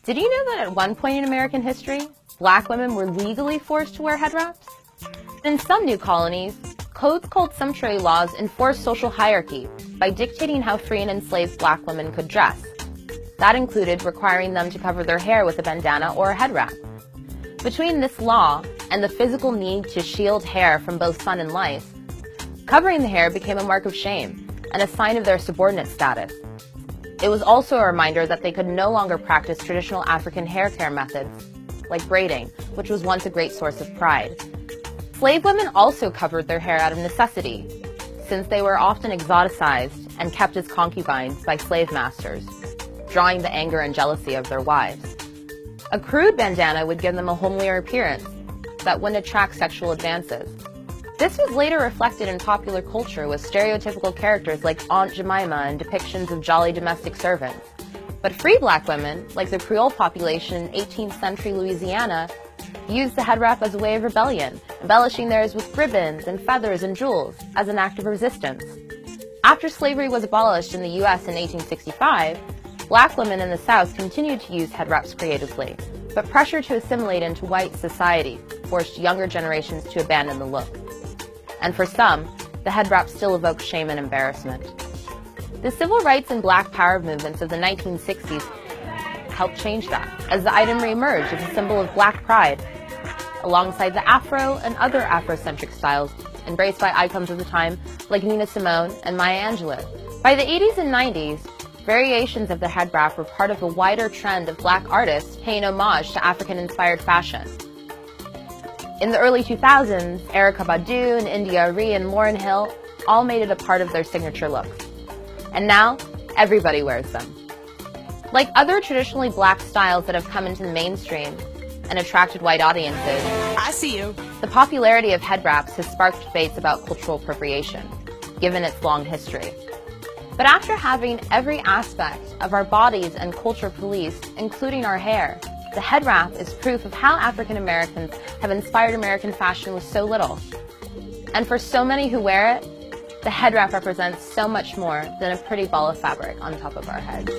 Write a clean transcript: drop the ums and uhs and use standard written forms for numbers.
Did you know that at one point in American history, black women were legally forced to wear head wraps? In some new colonies, codes called sumptuary laws enforced social hierarchy by dictating how free and enslaved black women could dress. That included requiring them to cover their hair with a bandana or a head wrap. Between this law and the physical need to shield hair from both sun and light, covering the hair became a mark of shame and a sign of their subordinate status. It was also a reminder that they could no longer practice traditional African hair care methods, like braiding, which was once a great source of pride. Slave women also covered their hair out of necessity, since they were often exoticized and kept as concubines by slave masters, drawing the anger and jealousy of their wives. A crude bandana would give them a homelier appearance that wouldn't attract sexual advances. This was later reflected in popular culture with stereotypical characters like Aunt Jemima and depictions of jolly domestic servants. But free black women, like the Creole population in 18th century Louisiana, used the head wrap as a way of rebellion, embellishing theirs with ribbons and feathers and jewels as an act of resistance. After slavery was abolished in the U.S. in 1865, black women in the South continued to use head wraps creatively, but pressure to assimilate into white society forced younger generations to abandon the look. And for some, the head wrap still evokes shame and embarrassment. The civil rights and black power movements of the 1960s helped change that, as the item reemerged as a symbol of black pride, alongside the Afro and other Afrocentric styles embraced by icons of the time like Nina Simone and Maya Angelou. By the 80s and 90s, variations of the head wrap were part of a wider trend of black artists paying homage to African-inspired fashion. In the early 2000s, Erykah Badu and India Arie and Lauryn Hill all made it a part of their signature looks. And now, everybody wears them. Like other traditionally black styles that have come into the mainstream and attracted white audiences, I see you. The popularity of head wraps has sparked debates about cultural appropriation, given its long history. But after having every aspect of our bodies and culture policed, including our hair, the head wrap is proof of how African Americans have inspired American fashion with so little. And for so many who wear it, the head wrap represents so much more than a pretty ball of fabric on top of our heads.